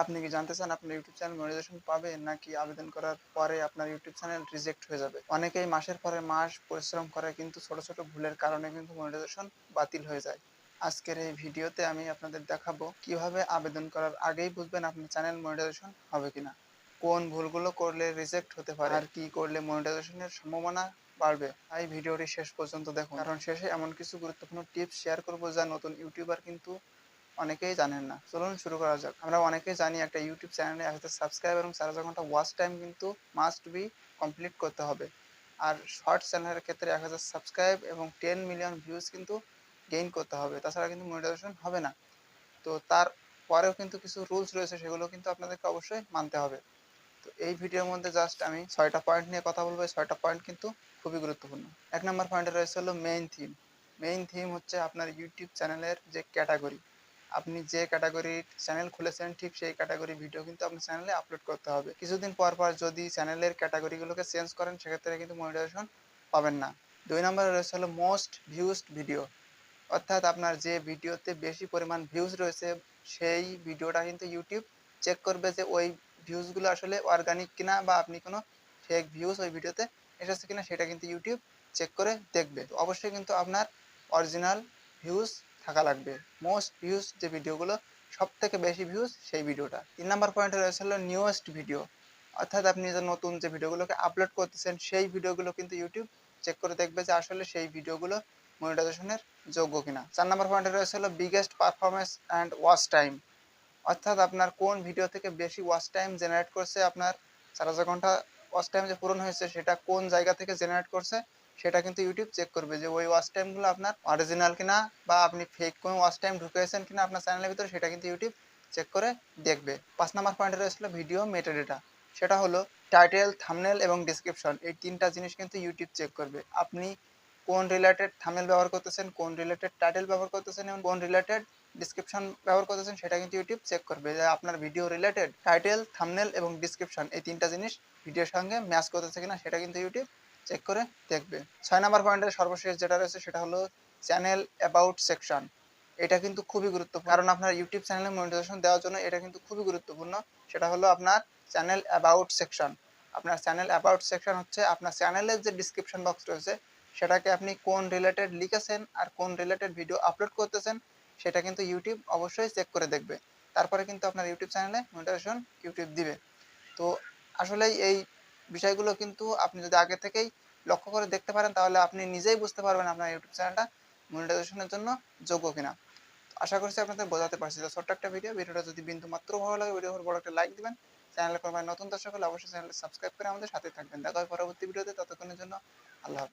আপনি কি জানতে চান আপনার ইউটিউব চ্যানেল মনিটাইজেশন পাবে নাকি আবেদন করার পরে আপনার ইউটিউব চ্যানেল রিজেক্ট হয়ে যাবে? অনেকেই মাসের পরে মাস পরিশ্রম করে কিন্তু ছোট ছোট ভুলের কারণে কিন্তু মনিটাইজেশন বাতিল হয়ে যায়। আজকের এই ভিডিওতে আমি আপনাদের দেখাবো কিভাবে আবেদন করার আগেই বুঝবেন আপনার চ্যানেল মনিটাইজেশন হবে কিনা, কোন ভুলগুলো করলে রিজেক্ট হতে পারে আর কি করলে মনিটাইজেশনের সম্ভাবনা বাড়বে। এই ভিডিওটি শেষ পর্যন্ত দেখুন, কারণ শেষে এমন কিছু গুরুত্বপূর্ণ টিপস শেয়ার করবো যা নতুন ইউটিউবার কিন্তু অনেকেই জানেন না। চলুন শুরু করা যাক। আমরা অনেকেই জানি একটা ইউটিউব চ্যানেলে 1000 সাবস্ক্রাইব এবং 4000 ঘন্টা ওয়াচ টাইম কিন্তু মাস্ট বি কমপ্লিট করতে হবে। আর শর্ট চ্যানেলের ক্ষেত্রে 1000 সাবস্ক্রাইব এবং 10 মিলিয়ন ভিউজ কিন্তু গেইন করতে হবে, তাছাড়া কিন্তু মনিটাইজেশন হবে না। তো তার পরেও কিন্তু কিছু রুলস রয়েছে, সেগুলো কিন্তু আপনাদেরকে অবশ্যই মানতে হবে। তো এই ভিডিওর মধ্যে জাস্ট আমি 6টা পয়েন্ট নিয়ে কথা বলবো। এই 6টা পয়েন্ট কিন্তু খুবই গুরুত্বপূর্ণ। 1 নম্বর পয়েন্টে রয়েছে হলো মেইন থিম। মেইন থিম হচ্ছে আপনার ইউটিউব চ্যানেলের যে ক্যাটাগরি, আপনি যে ক্যাটাগরির চ্যানেল খুলেছেন ঠিক সেই ক্যাটাগরি ভিডিও কিন্তু আপনার চ্যানেলে আপলোড করতে হবে। কিছুদিন পর পর যদি চ্যানেলের ক্যাটাগরিগুলোকে চেঞ্জ করেন সেক্ষেত্রে কিন্তু মনিটাইজেশন পাবেন না। 2 নম্বরে রয়েছে হলো মোস্ট ভিউজড ভিডিও, অর্থাৎ আপনার যে ভিডিওতে বেশি পরিমাণ ভিউজ রয়েছে সেই ভিডিওটা কিন্তু ইউটিউব চেক করবে যে ওই ভিউজগুলো আসলে অর্গানিক কিনা বা আপনি কোনো ফেক ভিউজ ওই ভিডিওতে এসেছে কিনা সেটা কিন্তু ইউটিউব চেক করে দেখবে। তো অবশ্যই কিন্তু আপনার অরিজিনাল ভিউজ থাকা লাগবে। মোস্ট ভিউজ যে ভিডিওগুলো সব থেকে বেশি ভিউজ সেই ভিডিওটা। 3 নম্বর পয়েন্টে রয়েছে হলো নিউয়েস্ট ভিডিও, অর্থাৎ আপনি যে নতুন যে ভিডিওগুলোকে আপলোড করতেছেন সেই ভিডিওগুলো কিন্তু ইউটিউব চেক করে দেখবে যে আসলে সেই ভিডিওগুলো মনিটাইজেশনের যোগ্য কিনা। 4 নম্বর পয়েন্টে রয়েছে হলো biggest performance and watch time, অর্থাৎ আপনার কোন ভিডিও থেকে বেশি ওয়াচ টাইম জেনারেট করছে, আপনার 4000 ঘন্টা ওয়াচ টাইম যে পূরণ হয়েছে সেটা কোন জায়গা থেকে জেনারেট করছে সেটা কিন্তু ইউটিউব চেক করবে যে ওই ওয়াচ টাইমগুলো আপনার অরিজিনাল কিনা বা আপনি ফেক কোনো ওয়াচ টাইম ঢুকিয়েছেন কিনা আপনার চ্যানেলের ভিতরে সেটা কিন্তু ইউটিউব চেক করে দেখবে। 5 নম্বর পয়েন্টে রয়েছিল ভিডিও মেটাডেটা, সেটা হলো টাইটেল, থাম্বনেল এবং ডিসক্রিপশন। এই 3টা জিনিস কিন্তু ইউটিউব চেক করবে। আপনি কোন রিলেটেড থাম্বনেল ব্যবহার করতেছেন, কোন রিলেটেড টাইটেল ব্যবহার করতেছেন এবং কোন রিলেটেড ডিসক্রিপশন ব্যবহার করতেছেন সেটা কিন্তু ইউটিউব চেক করবে যে আপনার ভিডিও রিলেটেড টাইটেল, থাম্বনেল এবং ডিসক্রিপশন এই 3টা জিনিস ভিডিওর সঙ্গে ম্যাচ করতেছে কিনা সেটা কিন্তু ইউটিউব চেক করে দেখবে। 6 নম্বর পয়েন্টের সর্বশেষ যেটা রয়েছে সেটা হলো চ্যানেল অ্যাবাউট সেকশন। এটা কিন্তু খুবই গুরুত্বপূর্ণ, কারণ আপনার ইউটিউব চ্যানেলে মনিটাইজেশন দেওয়ার জন্য এটা কিন্তু খুবই গুরুত্বপূর্ণ। সেটা হলো আপনার চ্যানেল অ্যাবাউট সেকশন। আপনার চ্যানেল অ্যাবাউট সেকশন হচ্ছে আপনার চ্যানেলের যে ডিসক্রিপশন বক্স রয়েছে সেটাকে আপনি কোন রিলেটেড লিখেছেন আর কোন রিলেটেড ভিডিও আপলোড করতেছেন সেটা কিন্তু ইউটিউব অবশ্যই চেক করে দেখবে। তারপরে কিন্তু আপনার ইউটিউব চ্যানেলে মনিটাইজেশন ইউটিউব দিবে। তো আসলেই এই বিষয়গুলো কিন্তু আপনি যদি আগে থেকেই লক্ষ্য করে দেখতে পারেন তাহলে আপনি নিজেই বুঝতে পারবেন আপনার ইউটিউব চ্যানেলটা মনিটাইজেশনের জন্য যোগ্য কিনা। আশা করছি আপনাদের বোঝাতে পারছি। তো ছোট্ট একটা ভিডিওটা যদি বিন্দু মাত্র ভালো লাগে ভিডিও বড় একটা লাইক দিবেন। চ্যানেলে কোনো নতুন দর্শক হলে অবশ্যই চ্যানেলটা সাবস্ক্রাইব করে আমাদের সাথে থাকবেন। দেখা হয় পরবর্তী ভিডিওতে, ততক্ষণের জন্য আল্লাহ হাফেজ।